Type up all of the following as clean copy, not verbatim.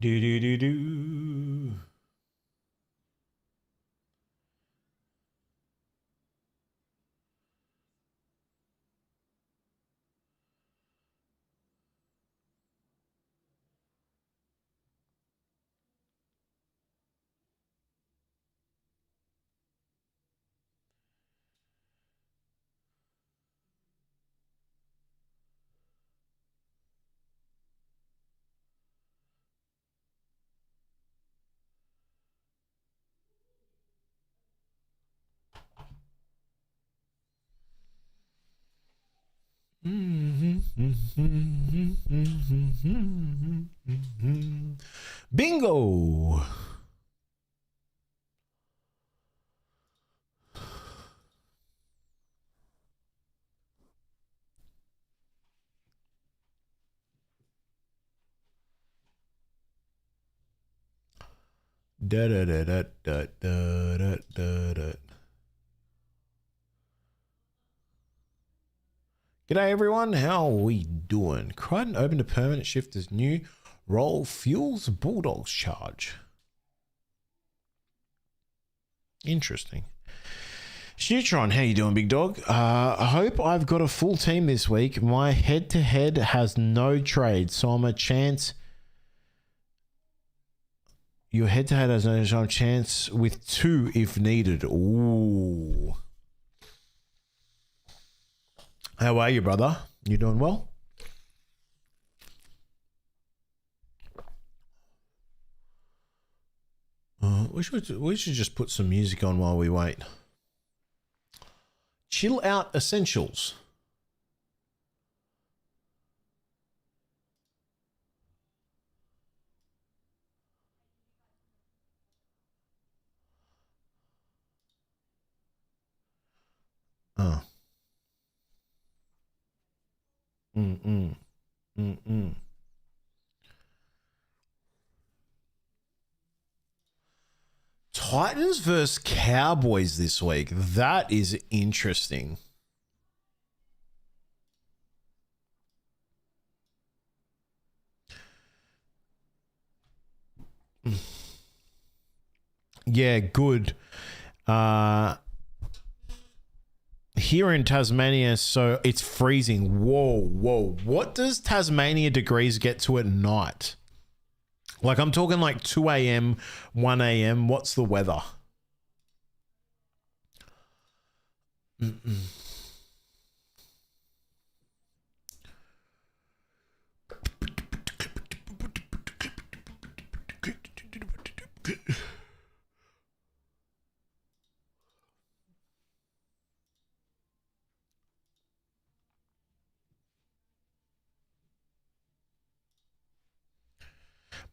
Do do do do. Bingo. Da da da da da da da da. G'day everyone, how are we doing? Crichton opened a permanent shift as new role fuels Bulldogs charge. Interesting. Neutron, how you doing, big dog? I hope I've got a full team this week. My head-to-head has no trade, so I'm a chance. Your head-to-head has no chance with 2 if needed. Ooh. How are you, brother? You doing well? We should just put some music on while we wait. Chill out essentials. Oh. Titans versus Cowboys this week. That is interesting. Yeah, good. Here in Tasmania, so it's freezing. Whoa. What does Tasmania degrees get to at night? Like, I'm talking like 2 a.m., 1 a.m. What's the weather?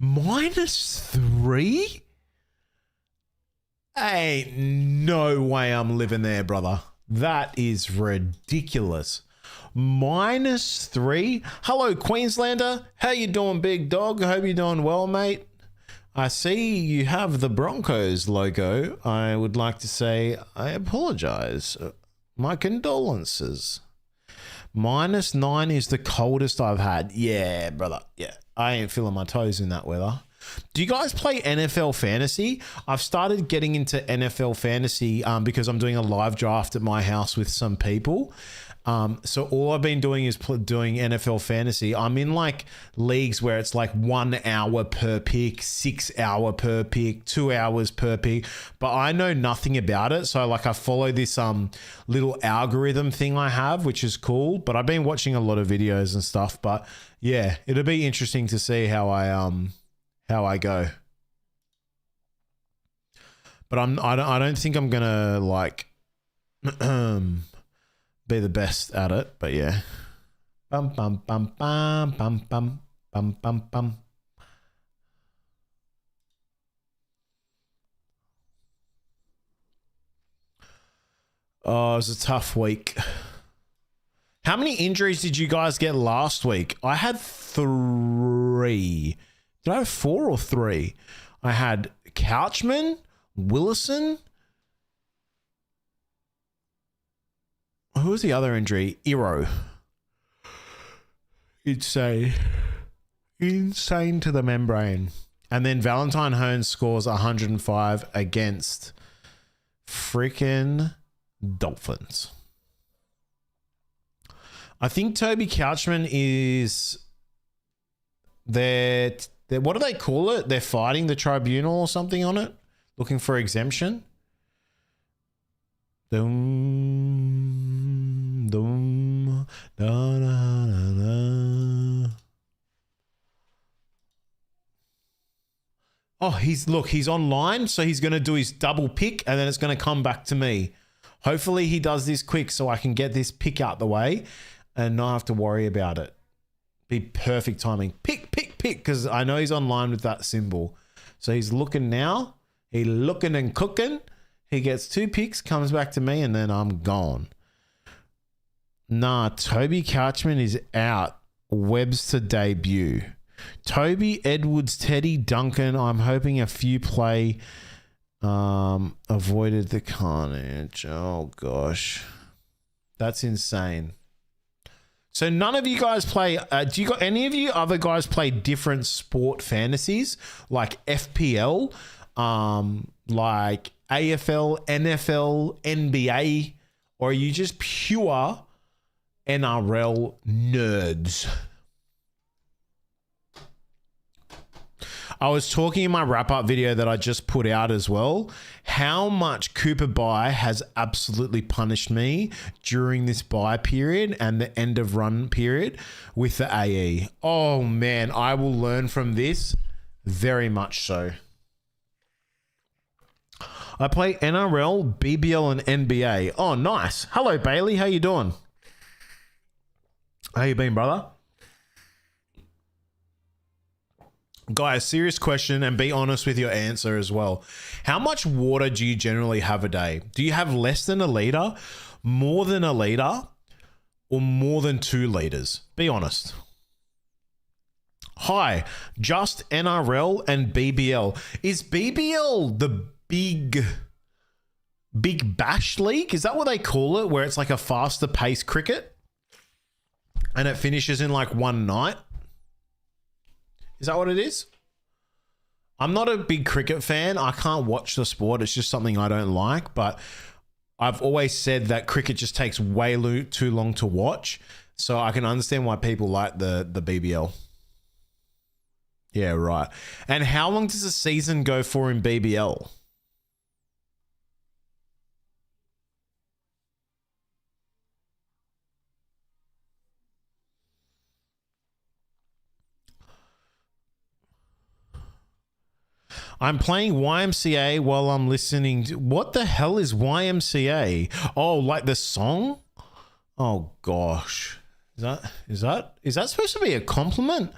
-3? Ain't no way I'm living there, brother. That is ridiculous. -3? Hello, Queenslander. How you doing, big dog? I hope you're doing well, mate. I see you have the Broncos logo. I would like to say I apologize. My condolences. -9 is the coldest I've had. Yeah, brother. Yeah, I ain't feeling my toes in that weather. Do you guys play NFL fantasy? I've started getting into NFL fantasy because I'm doing a live draft at my house with some people. So all I've been doing is doing NFL fantasy. I'm in like leagues where it's like 1 hour per pick, 6 hour per pick, 2 hours per pick, but I know nothing about it. So like I follow this little algorithm thing I have, which is cool, but I've been watching a lot of videos and stuff. But yeah, it'll be interesting to see how I go. But I don't think I'm gonna like be the best at it, but yeah. Bum bum bum bum bum bum bum bum bum. Oh, it was a tough week. How many injuries did you guys get last week? I had 3. Did I have 4 or 3? I had Couchman, Willison. Who was the other injury? Iro. It's insane to the membrane. And then Valentine Holmes scores 105 against freaking Dolphins. I think Toby Couchman is they're what do they call it? They're fighting the tribunal or something on it, looking for exemption. Dum, dum, da, da, da, da. Oh, he's online, so he's going to do his double pick and then it's going to come back to me. Hopefully he does this quick so I can get this pick out the way and not have to worry about it. Be perfect timing. Pick, because I know he's online with that symbol. So he's looking now. He's looking and cooking. He gets 2 picks, comes back to me, and then I'm gone. Nah, Toby Couchman is out. Webster debut. Toby, Edwards, Teddy, Duncan. I'm hoping a few play avoided the carnage. Oh, gosh. That's insane. So none of you guys play, do you got any of you other guys play different sport fantasies like FPL, like AFL, NFL, NBA, or are you just pure NRL nerds? I was talking in my wrap-up video that I just put out as well, how much Cooper buy has absolutely punished me during this buy period and the end of run period with the AE. Oh man, I will learn from this very much so. I play NRL, BBL, and NBA. Oh, nice. Hello, Bailey. How you doing? How you been, brother? Guys, serious question, and be honest with your answer as well. How much water do you generally have a day? Do you have less than a liter, more than a liter, or more than 2 liters? Be honest. Hi, just NRL and BBL. Is BBL the big bash league? Is that what they call it, where it's like a faster paced cricket and it finishes in like one night? Is that what it is? I'm not a big cricket fan. I can't watch the sport. It's just something I don't like. But I've always said that cricket just takes way too long to watch. So I can understand why people like the BBL. Yeah, right. And how long does a season go for in BBL? I'm playing YMCA while I'm listening to... What the hell is YMCA? Oh, like the song? Oh, gosh. Is that supposed to be a compliment?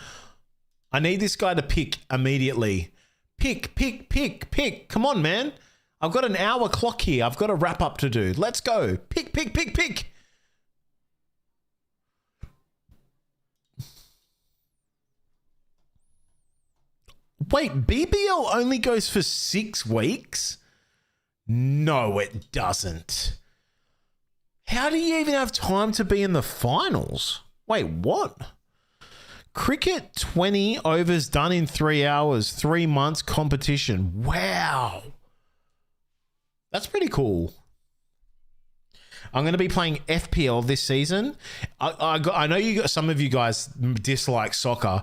I need this guy to pick immediately. Pick. Come on, man. I've got an hour clock here. I've got a wrap up to do. Let's go. Pick. Wait, BBL only goes for 6 weeks? No, it doesn't. How do you even have time to be in the finals? Wait, what? Cricket 20 overs done in 3 hours, 3 months competition. Wow. That's pretty cool. I'm going to be playing FPL this season. I know some of you guys dislike soccer.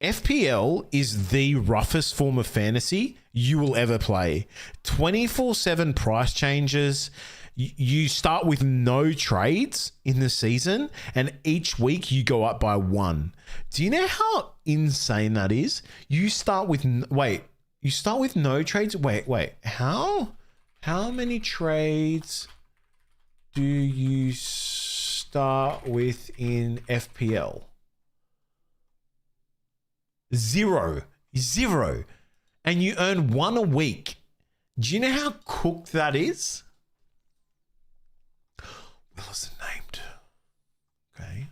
FPL is the roughest form of fantasy you will ever play. 24/7 price changes. You start with no trades in the season, and each week you go up by 1. Do you know how insane that is? You start with no trades. Wait. How many trades do you start with in FPL? 0. And you earn 1 a week. Do you know how cooked that is? Wilson named. Okay.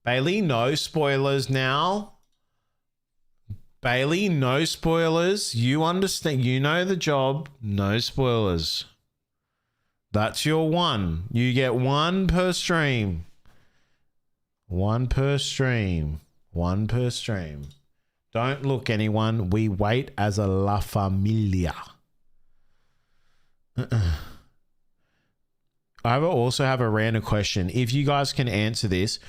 Bailey, no spoilers now. Bailey, no spoilers. You understand. You know the job. No spoilers. That's your 1. You get 1 per stream. 1 per stream. 1 per stream. Don't look, anyone. We wait as a La Familia. I also have a random question. If you guys can answer this,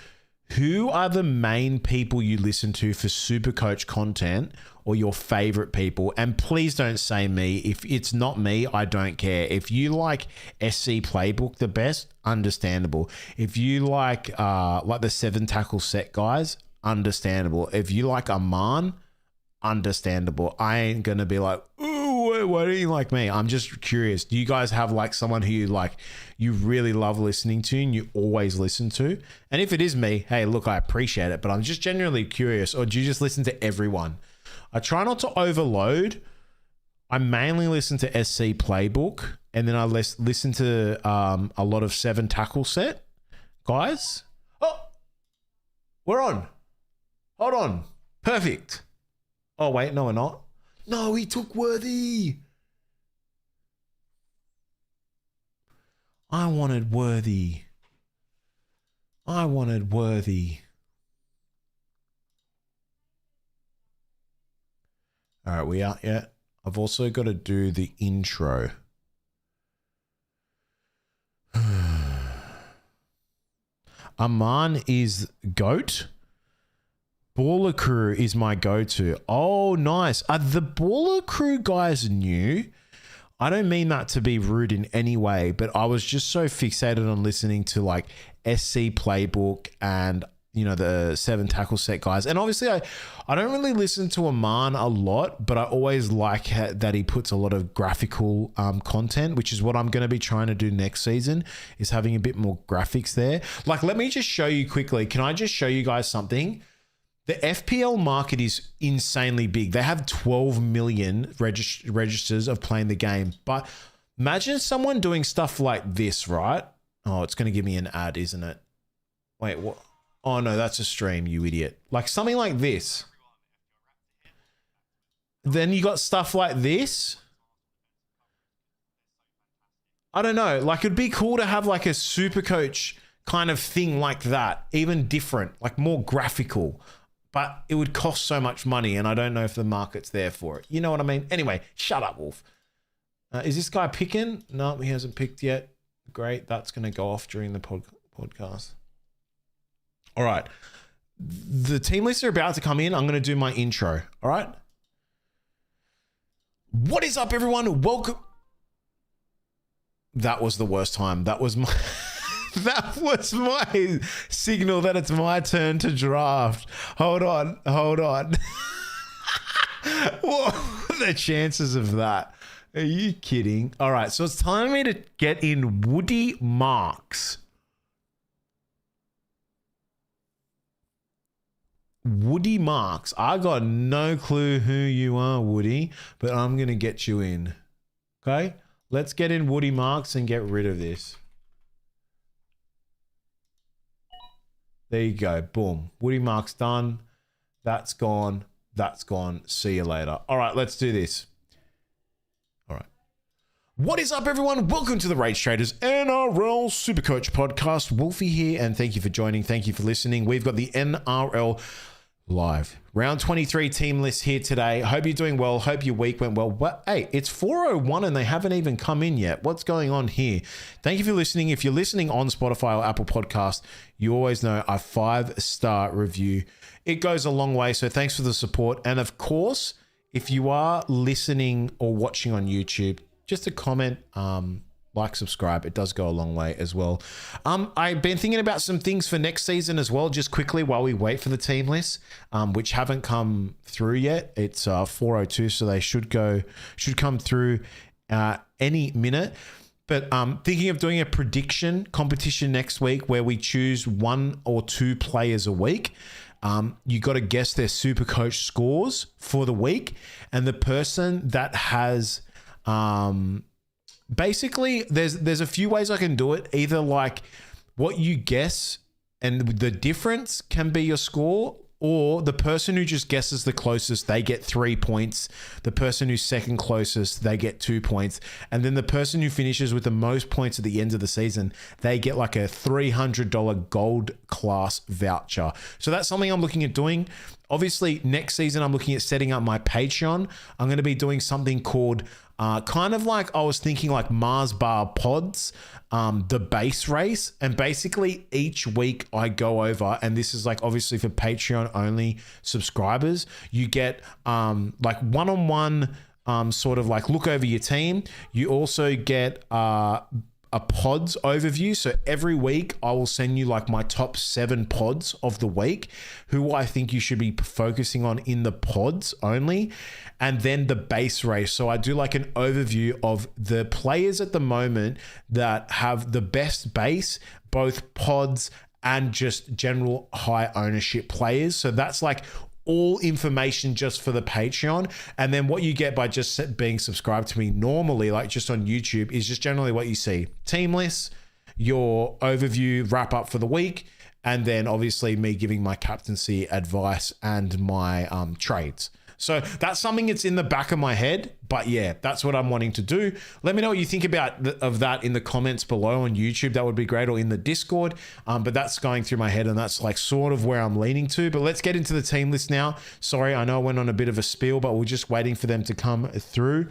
who are the main people you listen to for Supercoach content, or your favorite people? And please don't say me. If it's not me, I don't care. If you like SC Playbook the best, understandable. If you like the 7 tackle set guys, understandable. If you like Aman, understandable. I ain't gonna be like, ooh, why don't you like me? I'm just curious. Do you guys have like someone who you really love listening to and you always listen to? And if it is me, hey, look, I appreciate it, but I'm just genuinely curious. Or do you just listen to everyone? I try not to overload. I mainly listen to SC Playbook, and then I listen to a lot of 7 tackle set guys. Oh, we're on. Hold on. Perfect. Oh, wait, no, we're not. No, he took Worthy. I wanted Worthy. All right, we out yet? I've also got to do the intro. Aman is GOAT. Baller Crew is my go-to. Oh, nice. Are the Baller Crew guys new? I don't mean that to be rude in any way, but I was just so fixated on listening to like SC Playbook and, you know, the 7 tackle set guys. And obviously I don't really listen to Aman a lot, but I always like that he puts a lot of graphical content, which is what I'm going to be trying to do next season, is having a bit more graphics there. Like, let me just show you quickly. Can I just show you guys something? The FPL market is insanely big. They have 12 million registers of playing the game. But imagine someone doing stuff like this, right? Oh, it's going to give me an ad, isn't it? Wait, what? Oh, no, that's a stream, you idiot. Like something like this. Then you got stuff like this. I don't know. Like, it'd be cool to have like a Supercoach kind of thing like that. Even different, like more graphical. But it would cost so much money, and I don't know if the market's there for it. You know what I mean? Anyway, shut up, Wolf. Is this guy picking? No, he hasn't picked yet. Great. That's going to go off during the podcast. All right. The team lists are about to come in. I'm going to do my intro. All right. What is up, everyone? Welcome. That was the worst time. That was my... That was my signal that it's my turn to draft. Hold on. What are the chances of that? Are you kidding? All right, so it's time for me to get in Woody Marks. Woody Marks. I got no clue who you are, Woody, but I'm going to get you in. Okay? Let's get in Woody Marks and get rid of this. There you go. Boom. Woody Marks done. That's gone. That's gone. See you later. All right, let's do this. All right. What is up, everyone? Welcome to the Rage Traders NRL Supercoach podcast. Wolfie here, and thank you for joining. Thank you for listening. We've got the NRL live round 23 team list here today. Hope you're doing well. Hope your week went well. But hey, it's 4:01 and they haven't even come in yet. What's going on here? Thank you for listening. If you're listening on Spotify or Apple Podcast, you always know a 5-star review. It goes a long way. So thanks for the support. And of course, if you are listening or watching on YouTube, just a comment, like, subscribe. It does go a long way as well. I've been thinking about some things for next season as well, just quickly while we wait for the team list, which haven't come through yet. It's 4:02, so they should come through any minute. But thinking of doing a prediction competition next week where we choose 1 or 2 players a week. You got to guess their Supercoach scores for the week, and the person that has basically, there's a few ways I can do it. Either like what you guess and the difference can be your score, or the person who just guesses the closest, they get 3 points. The person who's second closest, they get 2 points. And then the person who finishes with the most points at the end of the season, they get like a $300 gold class voucher. So that's something I'm looking at doing. Obviously, next season, I'm looking at setting up my Patreon. I'm going to be doing something called kind of like, I was thinking like Mars Bar Pods, the base race. And basically each week I go over, and this is like obviously for Patreon only subscribers, you get like one-on-one sort of like look over your team. You also get a pods overview. So every week I will send you like my top 7 pods of the week, who I think you should be focusing on in the pods only. And then the base race. So I do like an overview of the players at the moment that have the best base, both pods and just general high ownership players. So that's like all information just for the Patreon. And then what you get by just being subscribed to me normally, like just on YouTube, is just generally what you see: team lists, your overview wrap up for the week, and then obviously me giving my captaincy advice and my trades. So that's something that's in the back of my head, but yeah, that's what I'm wanting to do. Let me know what you think of that in the comments below on YouTube. That would be great, or in the Discord. But that's going through my head, and that's like sort of where I'm leaning to. But let's get into the team list now. Sorry, I know I went on a bit of a spiel, but we're just waiting for them to come through.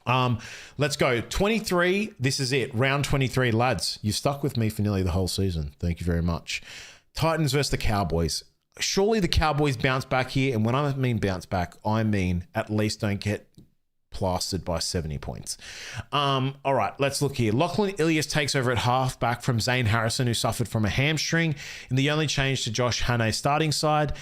Let's go. 23. This is it. Round 23, lads. You've stuck with me for nearly the whole season. Thank you very much. Titans versus the Cowboys. Surely the Cowboys bounce back here. And when I mean bounce back, I mean at least don't get plastered by 70 points. All right, let's look here. Lachlan Ilias takes over at halfback from Zane Harrison, who suffered from a hamstring, and the only change to Josh Hannay starting side.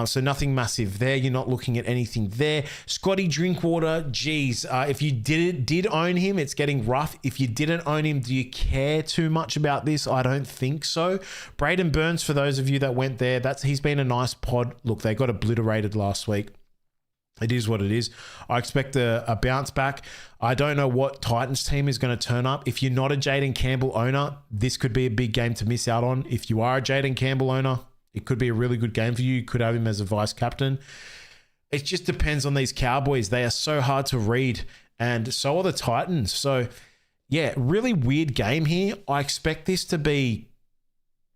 So nothing massive there. You're not looking at anything there. Scotty Drinkwater, geez, if you did own him, it's getting rough. If you didn't own him, do you care too much about this? I don't think so. Braden Burns, for those of you that went there, he's been a nice pod. Look, they got obliterated last week. It is what it is. I expect a bounce back. I don't know what Titans team is going to turn up. If you're not a Jaden Campbell owner, this could be a big game to miss out on. If you are a Jaden Campbell owner, it could be a really good game for you. You could have him as a vice captain. It just depends on these Cowboys. They are so hard to read, and so are the Titans. So, yeah, really weird game here. I expect this to be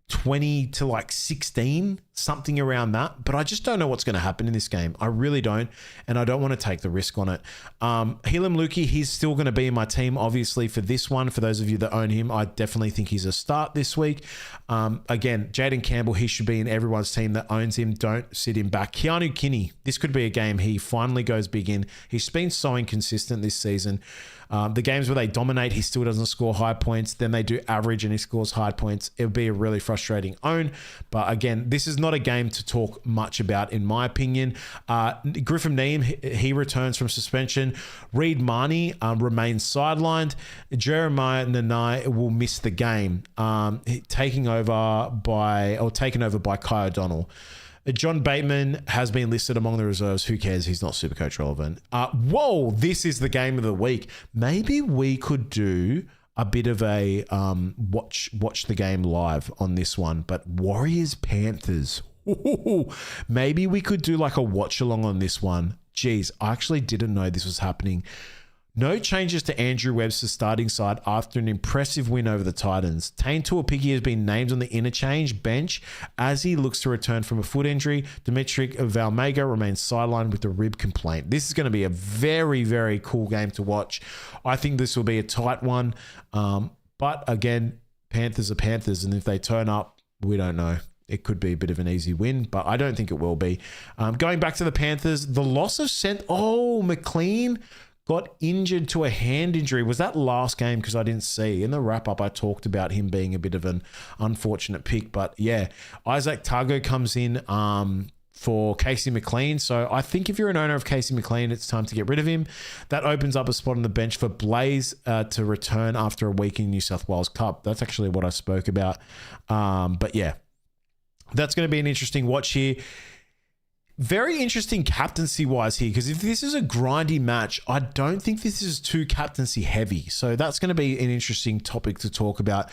20 to like 16, something around that. But I just don't know what's going to happen in this game. I really don't. And I don't want to take the risk on it. Helam Lukey, he's still going to be in my team, obviously, for this one. For those of you that own him, I definitely think he's a start this week. Again, Jaden Campbell, he should be in everyone's team that owns him. Don't sit him back. Keanu Kinney, this could be a game he finally goes big in. He's been so inconsistent this season. The games where they dominate, he still doesn't score high points. Then they do average and he scores high points. It would be a really frustrating own. But again, this is not a game to talk much about, in my opinion. Griffin Neem, he returns from suspension. Reed Marnie remains sidelined. Jeremiah Nanai will miss the game, taken over by Kai O'Donnell. John Bateman has been listed among the reserves. Who cares? He's not Supercoach relevant. Whoa, this is the game of the week. Maybe we could do a bit of a watch the game live on this one. But Warriors Panthers. Ooh, maybe we could do like a watch along on this one. Geez, I actually didn't know this was happening. No changes to Andrew Webster's starting side after an impressive win over the Titans. Tane Tuapiki has been named on the interchange bench as he looks to return from a foot injury. Dimitri Valmega remains sidelined with a rib complaint. This is going to be a very, very cool game to watch. I think this will be a tight one. But again, Panthers are Panthers, and if they turn up, we don't know. It could be a bit of an easy win, but I don't think it will be. Going back to the Panthers, the loss of McLean got injured to a hand injury. Was that last game? Because I didn't see. In the wrap-up, I talked about him being a bit of an unfortunate pick. But yeah, Isaac Targo comes in for Casey McLean. So I think if you're an owner of Casey McLean, it's time to get rid of him. That opens up a spot on the bench for Blaze to return after a week in New South Wales Cup. That's actually what I spoke about. But yeah, that's going to be an interesting watch here. Very interesting captaincy-wise here, because if this is a grindy match, I don't think this is too captaincy heavy. So that's going to be an interesting topic to talk about.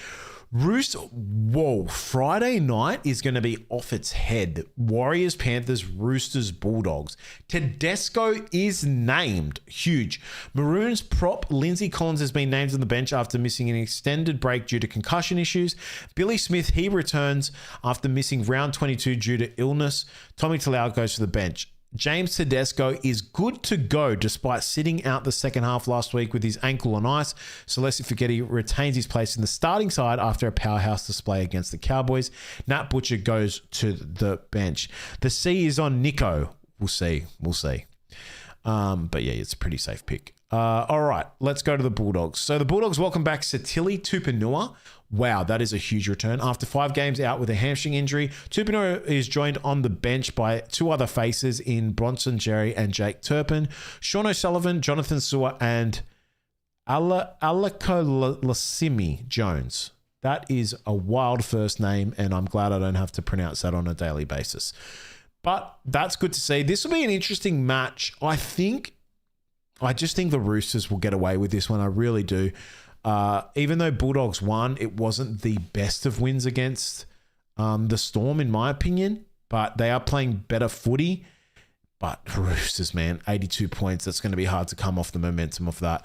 Whoa, Friday night is going to be off its head. Warriors, Panthers, Roosters, Bulldogs. Tedesco is named. Huge. Maroons prop Lindsay Collins has been named on the bench after missing an extended break due to concussion issues. Billy Smith, he returns after missing round 22 due to illness. Tommy Talau goes to the bench. James Tedesco is good to go despite sitting out the second half last week with his ankle on ice. Celeste Fuggetti retains his place in the starting side after a powerhouse display against the Cowboys. Nat Butcher goes to the bench. The C is on Nico. We'll see. But yeah, it's a pretty safe pick. All right, let's go to the Bulldogs. So the Bulldogs welcome back Satili Tupanua. Wow, that is a huge return. After 5 games out with a hamstring injury, Tupanua is joined on the bench by 2 other faces in Bronson Jerry and Jake Turpin, Sean O'Sullivan, Jonathan Sewer, and Alakolasimi Jones. That is a wild first name, and I'm glad I don't have to pronounce that on a daily basis. But that's good to see. This will be an interesting match. I just think the Roosters will get away with this one. I really do. Even though Bulldogs won, it wasn't the best of wins against the Storm, in my opinion. But they are playing better footy. But Roosters, man, 82 points. That's going to be hard to come off the momentum of that.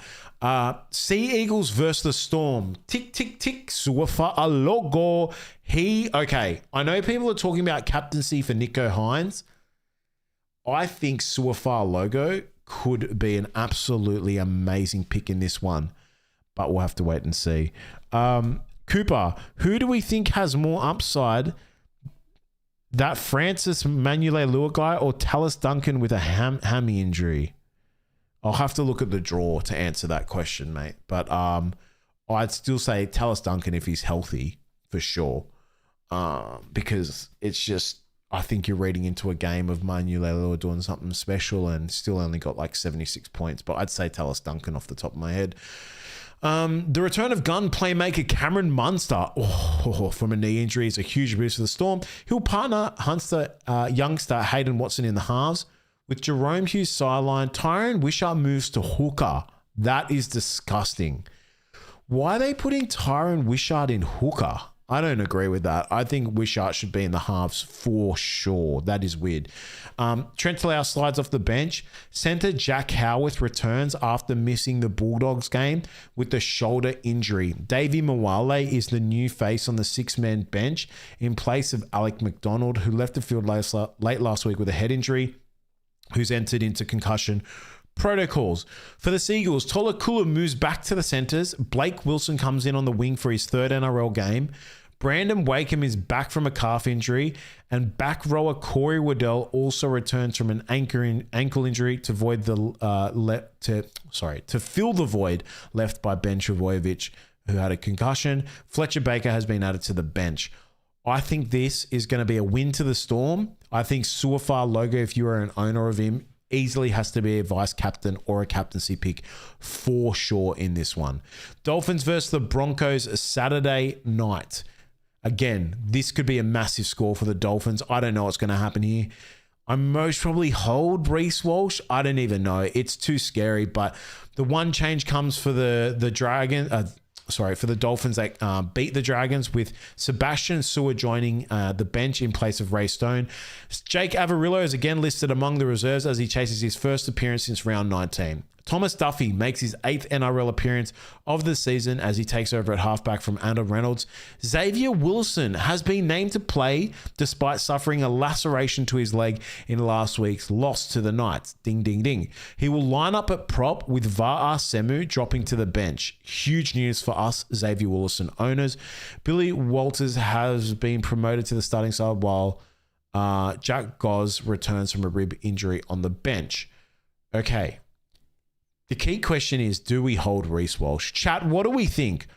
Sea Eagles versus the Storm. Tick, tick, tick. Suafa-a-logo. Okay, I know people are talking about captaincy for Nico Hines. I think Suafa-a-logo could be an absolutely amazing pick in this one. But we'll have to wait and see. Cooper, who do we think has more upside? That Francis Manulei-Lua guy or Tallis Duncan with a hammy injury? I'll have to look at the draw to answer that question, mate. But I'd still say Tallis Duncan if he's healthy, for sure. Because it's just, I think you're reading into a game of Manulei-Lua doing something special and still only got like 76 points. But I'd say Tallis Duncan off the top of my head. The return of gun playmaker Cameron Munster from a knee injury is a huge boost for the Storm. He'll partner youngster Hayden Watson in the halves. With Jerome Hughes sideline, Tyron Wishart moves to hooker. That is disgusting. Why are they putting Tyron Wishart in hooker? I don't agree with that. I think Wishart should be in the halves for sure. That is weird. Trent Talau slides off the bench. Centre Jack Howarth returns after missing the Bulldogs game with the shoulder injury. Davey Mawale is the new face on the 6-man bench in place of Alec McDonald, who left the field late last week with a head injury, who's entered into concussion protocols. For the Seagulls, Tola Kula moves back to the centres. Blake Wilson comes in on the wing for his 3rd NRL game. Brandon Wakeham is back from a calf injury, and back rower Corey Waddell also returns from an ankle injury to fill the void left by Ben Trebojevic, who had a concussion. Fletcher Baker has been added to the bench. I think this is going to be a win to the Storm. I think Suafa-a-logo, if you are an owner of him, easily has to be a vice captain or a captaincy pick for sure in this one. Dolphins versus the Broncos Saturday night. Again, this could be a massive score for the Dolphins. I don't know what's going to happen here. I most probably hold Reece Walsh. I don't even know. It's too scary. But the one change comes for the Dolphins that beat the Dragons, with Sebastian Sewer joining the bench in place of Ray Stone. Jake Averillo is again listed among the reserves as he chases his first appearance since round 19. Thomas Duffy makes his 8th NRL appearance of the season as he takes over at halfback from Adam Reynolds. Xavier Wilson has been named to play despite suffering a laceration to his leg in last week's loss to the Knights. Ding, ding, ding. He will line up at prop with Va'a Semu dropping to the bench. Huge news for us Xavier Wilson owners. Billy Walters has been promoted to the starting side while Jack Goz returns from a rib injury on the bench. Okay. The key question is, do we hold Reece Walsh? Chat, what do we think?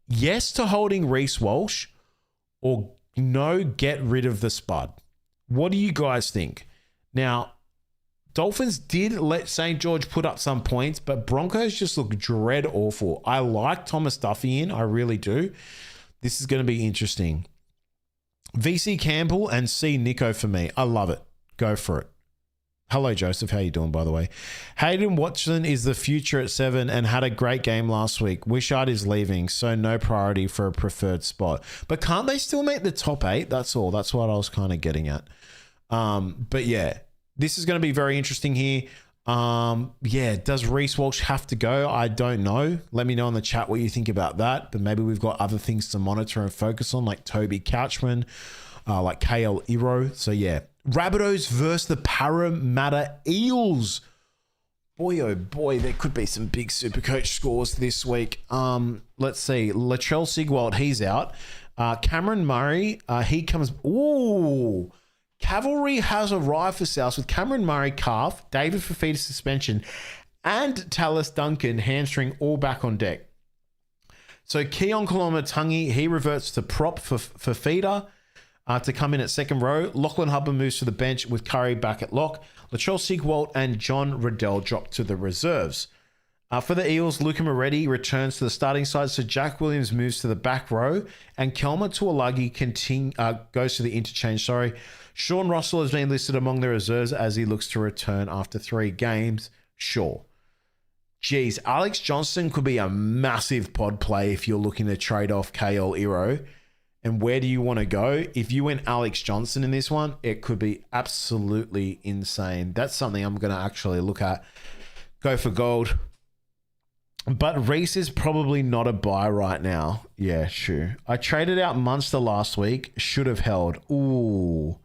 Yes to holding Reece Walsh, or no, get rid of the spud? What do you guys think? Now, Dolphins did let St. George put up some points, but Broncos just look dread awful. I like Thomas Duffy in. I really do. This is going to be interesting. VC Campbell and C Nico for me. I love it. Go for it. Hello, Joseph. How you doing, by the way? Hayden Watson is the future at 7 and had a great game last week. Wishart is leaving, so no priority for a preferred spot. But can't they still make the top 8? That's all. That's what I was kind of getting at. But yeah, this is going to be very interesting here. Yeah, does Reece Walsh have to go? I don't know. Let me know in the chat what you think about that. But maybe we've got other things to monitor and focus on, like Toby Couchman, like KL Iro. So yeah. Rabbitohs versus the Parramatta Eels. Boy, oh boy, there could be some big Supercoach scores this week. Let's see. Latrell Sigwald, he's out. Cameron Murray, he comes... Ooh. Cavalry has arrived for South with Cameron Murray calf, David Fafita suspension, and Tallis Duncan hamstring all back on deck. So Keon Koloamatangi, he reverts to prop for Fafita. To come in at second row. Lachlan Hubbard moves to the bench with Curry back at lock. Latrell Sigwald and John Riddell drop to the reserves. For the Eels, Luca Moretti returns to the starting side, so Jack Williams moves to the back row, and Kelma Tuolagi goes to the interchange. Sean Russell has been listed among the reserves as he looks to return after 3 games. Sure. Geez, Alex Johnston could be a massive pod play if you're looking to trade off KL Iro. And where do you want to go? If you went Alex Johnson in this one, it could be absolutely insane. That's something I'm going to actually look at. Go for gold. But Reece is probably not a buy right now. Yeah, sure. I traded out Munster last week. Should have held. Ooh.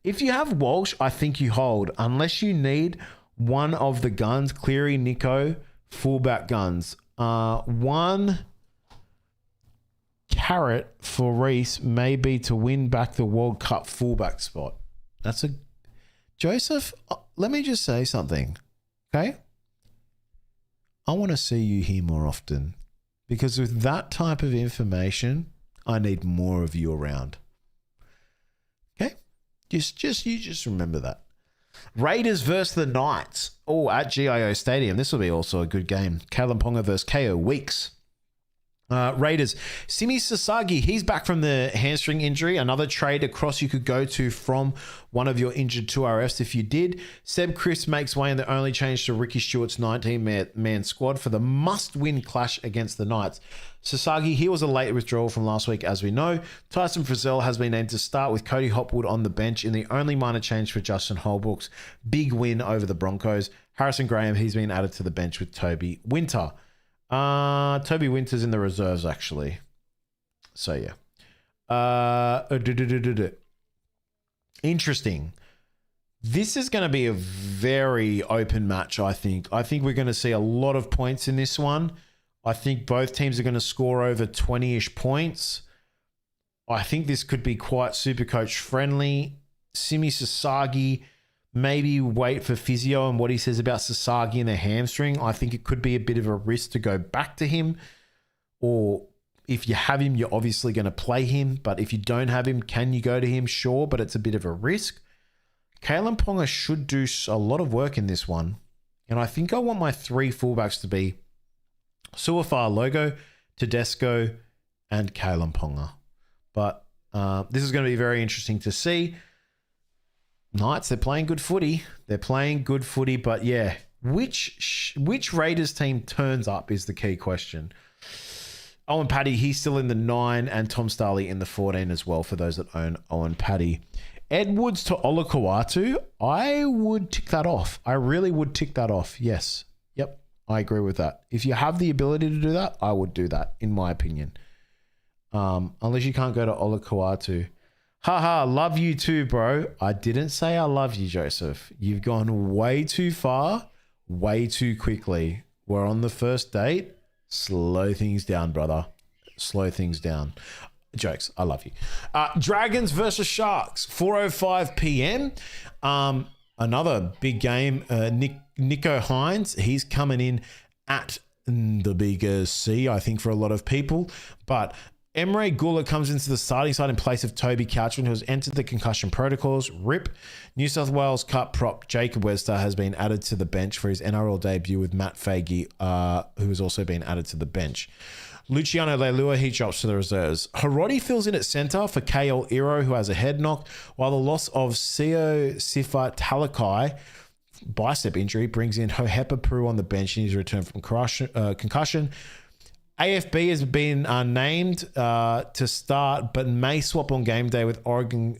If you have Walsh, I think you hold. Unless you need one of the guns. Cleary, Nico, fullback guns. One... carrot for Reece may be to win back the World Cup fullback spot. That's a... Joseph, let me just say something, okay? I want to see you here more often because with that type of information, I need more of you around. Okay? You just remember that. Raiders versus the Knights. Oh, at GIO Stadium. This will be also a good game. Kalyn Ponga versus KO Weeks. Raiders. Simi Sasagi, he's back from the hamstring injury. Another trade across you could go to from one of your injured 2RFs if you did. Seb Chris makes way in the only change to Ricky Stewart's 19-man squad for the must-win clash against the Knights. Sasagi, he was a late withdrawal from last week, as we know. Tyson Frizzell has been named to start with Cody Hopwood on the bench in the only minor change for Justin Holbrook's big win over the Broncos. Harrison Graham, he's been added to the bench with Toby Winter. Toby Winter's in the reserves, actually. So, yeah. Interesting. This is going to be a very open match, I think. I think we're going to see a lot of points in this one. I think both teams are going to score over 20-ish points. I think this could be quite Supercoach friendly. Simi Sasagi... maybe wait for physio and what he says about Sasagi and the hamstring. I think it could be a bit of a risk to go back to him. Or if you have him, you're obviously going to play him. But if you don't have him, can you go to him? Sure, but it's a bit of a risk. Kalyn Ponga should do a lot of work in this one. And I think I want my 3 fullbacks to be Suafaa Logo, Tedesco, and Kalyn Ponga. But this is going to be very interesting to see. Knights, they're playing good footy. But yeah, which Raiders team turns up is the key question. Owen Paddy, he's still in the 9 and Tom Starley in the 14 as well for those that own Owen Paddy. Edwards to Olakau'atu, I would tick that off. I really would tick that off. Yes. Yep. I agree with that. If you have the ability to do that, I would do that, in my opinion. Unless you can't go to Olakau'atu. Haha, love you too, bro. I didn't say I love you, Joseph. You've gone way too far, way too quickly. We're on the first date. Slow things down, brother. Slow things down. Jokes. I love you. Dragons versus Sharks, 4:05 p.m. Another big game. Nico Hines, he's coming in at the bigger C, I think, for a lot of people. But Emre Gula comes into the starting side in place of Toby Couchman, who has entered the concussion protocols. RIP. New South Wales Cup prop Jacob Webster has been added to the bench for his NRL debut with Matt Fagey, who has also been added to the bench. Luciano Leilua, he drops to the reserves. Hiroti fills in at centre for KL Iro, who has a head knock, while the loss of Sio Sifa Talakai bicep injury, brings in Hohepa Pru on the bench in his return from concussion. AFB has been named to start, but may swap on game day with Oregon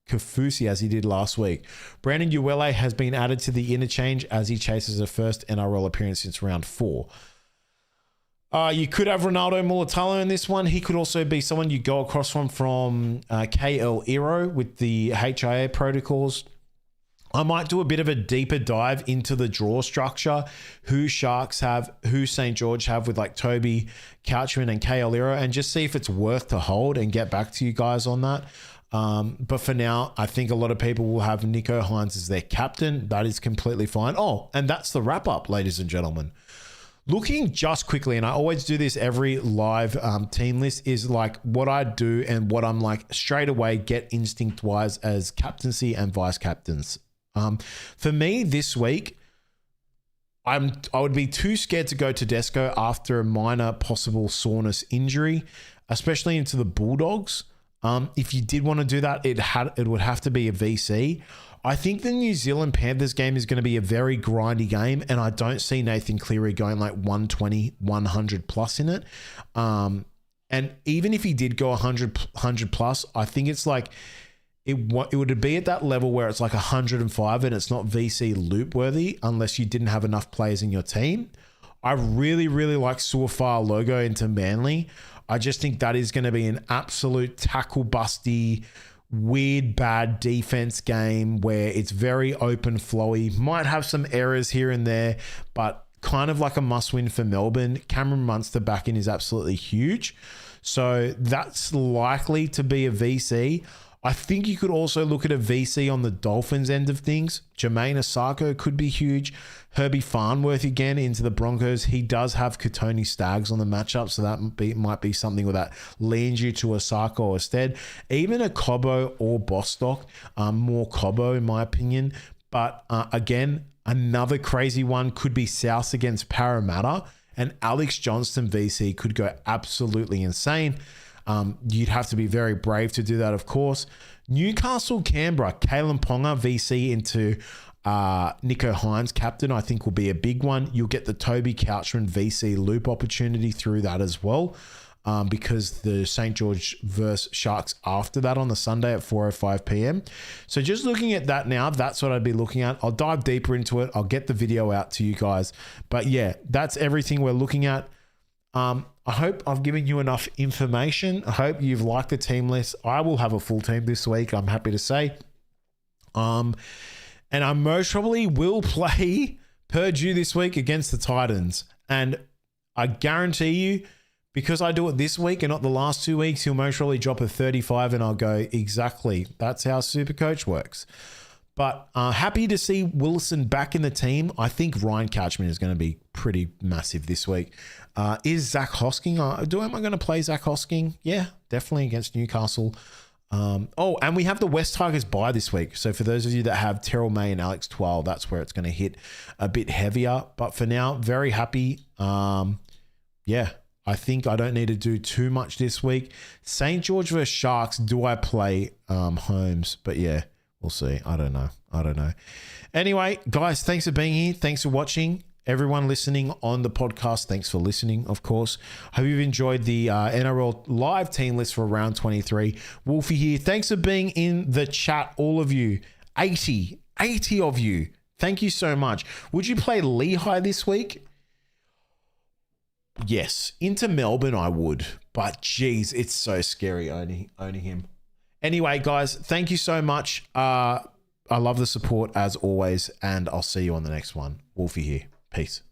Kafusi as he did last week. Brandon Uele has been added to the interchange as he chases a first NRL appearance since round 4. You could have Ronaldo Mulatalo in this one. He could also be someone you go across from KL Iro with the HIA protocols. I might do a bit of a deeper dive into the draw structure, who Sharks have, who St. George have with like Toby Couchman and KL Iro, and just see if it's worth to hold and get back to you guys on that. But for now, I think a lot of people will have Nicho Hynes as their captain. That is completely fine. Oh, and that's the wrap up, ladies and gentlemen. Looking just quickly, and I always do this every live team list, is like what I do and what I'm like straight away get instinct wise as captaincy and vice captains. For me this week, I would be too scared to go Tedesco after a minor possible soreness injury, especially into the Bulldogs. If you did want to do that, it would have to be a VC. I think the New Zealand Panthers game is going to be a very grindy game, and I don't see Nathan Cleary going like 120, 100 plus in it. And even if he did go 100 plus, I think it's like it would be at that level where it's like 105 and it's not VC loop worthy unless you didn't have enough players in your team. I really, really like Suafar Logo into Manly. I just think that is going to be an absolute tackle busty, weird, bad defense game where it's very open, flowy, might have some errors here and there, but kind of like a must win for Melbourne. Cameron Munster back in is absolutely huge. So that's likely to be a VC. I think you could also look at a VC on the Dolphins end of things. Jermaine Asako could be huge. Herbie Farnworth again into the Broncos. He does have Katoni Staggs on the matchup, so that might be something where that leans you to Asako instead. Even a Cobbo or Bostock, more Cobbo in my opinion. But again, another crazy one could be South against Parramatta, and Alex Johnston VC could go absolutely insane. You'd have to be very brave to do that, of course. Newcastle, Canberra, Kalen Ponga VC into Nicho Hynes captain, I think will be a big one. You'll get the Toby Couchman VC loop opportunity through that as well, because the St. George versus Sharks after that on the Sunday at 4:05 p.m. So just looking at that now, that's what I'd be looking at. I'll dive deeper into it. I'll get the video out to you guys. But yeah, that's everything we're looking at. I hope I've given you enough information. I hope you've liked the team list. I will have a full team this week, I'm happy to say. And I most probably will play Purdue this week against the Titans. And I guarantee you, because I do it this week and not the last 2 weeks, he'll most probably drop a 35 and I'll go, exactly. That's how Supercoach works. But happy to see Wilson back in the team. I think Ryan Couchman is going to be pretty massive this week. Is Zach Hosking? Am I going to play Zach Hosking? Yeah, definitely against Newcastle. And we have the West Tigers bye this week. So for those of you that have Terrell May and Alex Twal, that's where it's going to hit a bit heavier. But for now, very happy. Yeah, I think I don't need to do too much this week. St. George versus Sharks, do I play Holmes? But yeah, we'll see. I don't know. Anyway, guys, thanks for being here. Thanks for watching. Everyone listening on the podcast, thanks for listening, of course. Hope you've enjoyed the NRL live team list for round 23. Wolfie here. Thanks for being in the chat, all of you. 80 of you. Thank you so much. Would you play Lehigh this week? Yes. Into Melbourne, I would. But geez, it's so scary owning him. Anyway, guys, thank you so much. I love the support as always, and I'll see you on the next one. Wolfie here. Peace.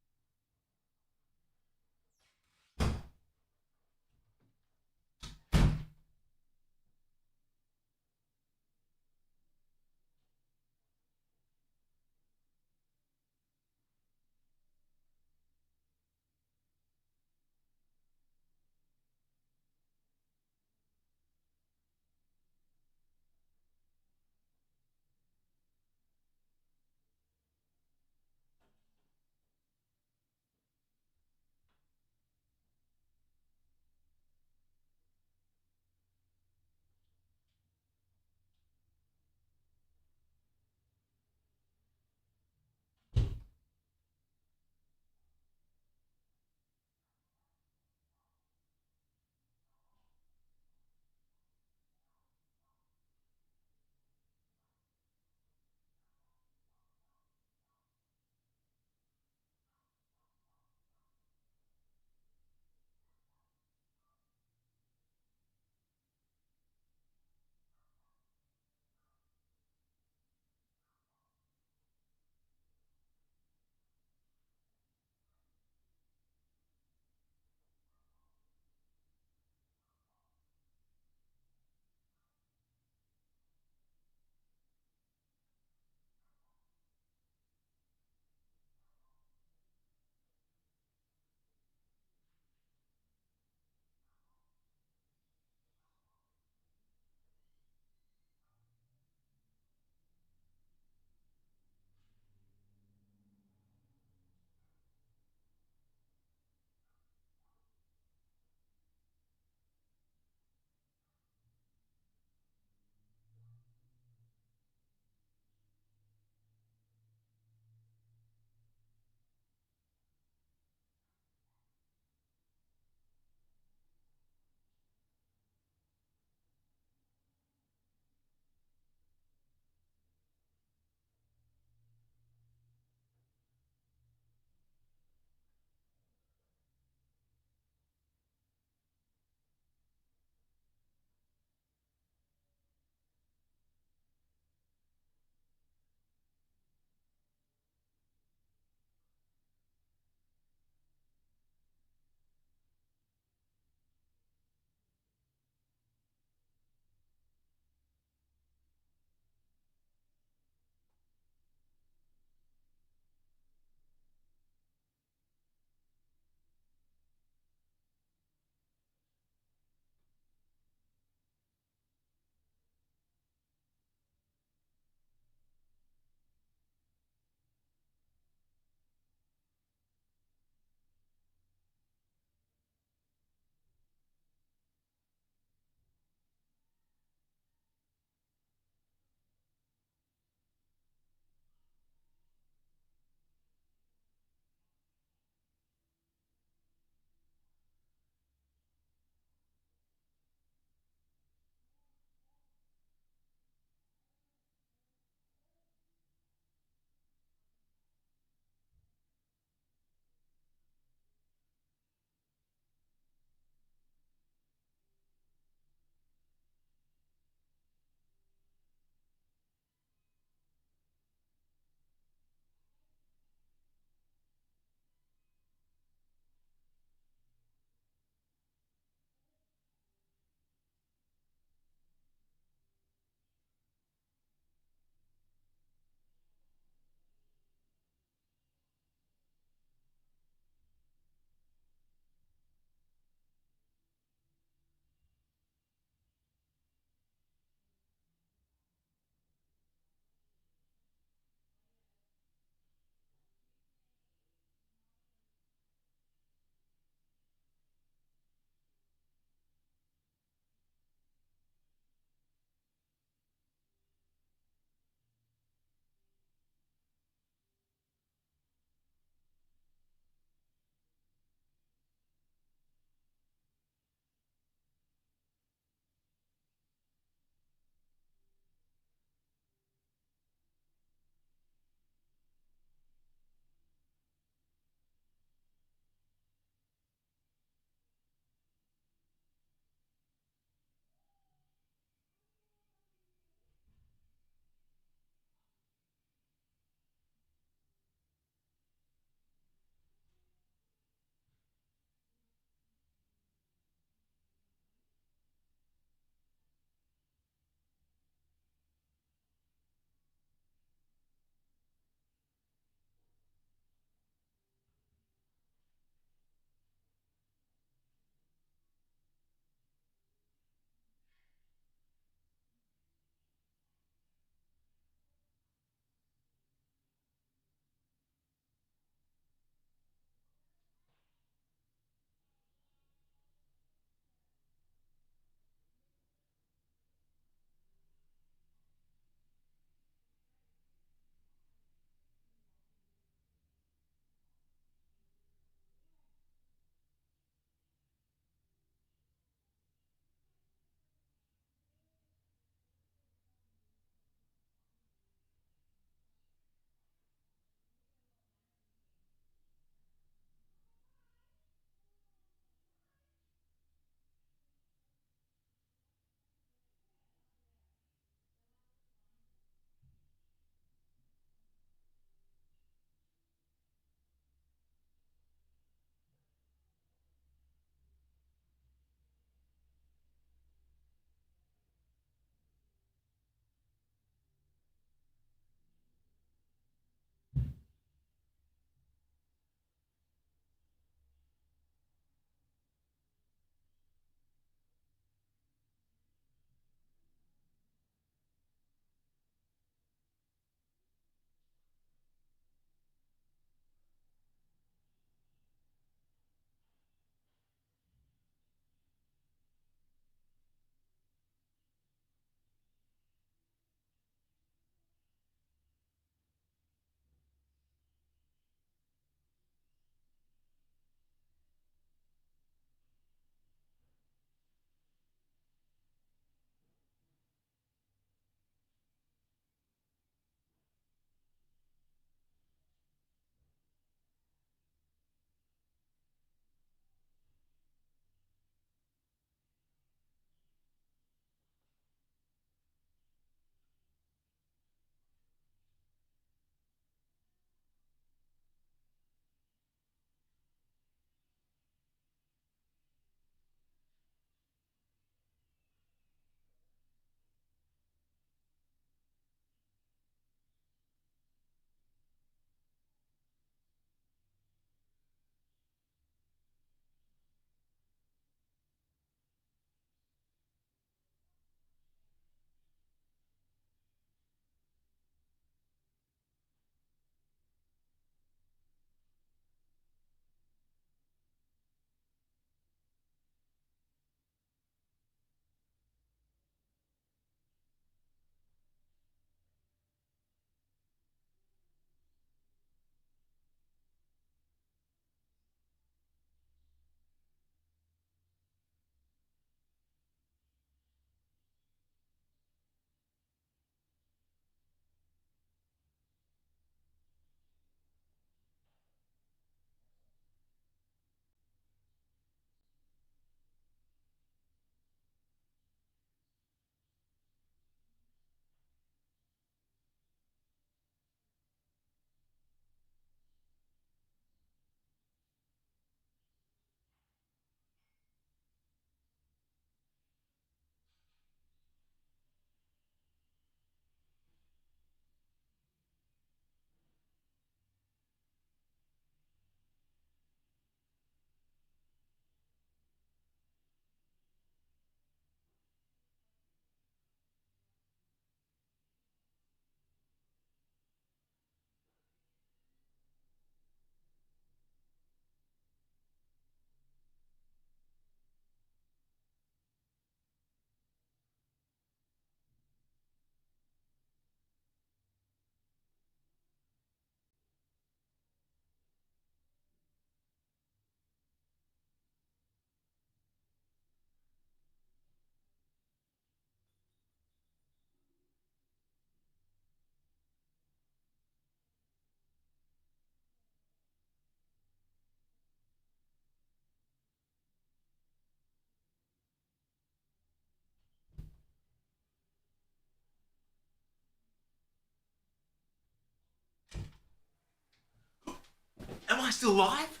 still live?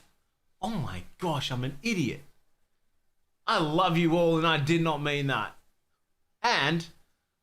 Oh my gosh, I'm an idiot. I love you all and I did not mean that. And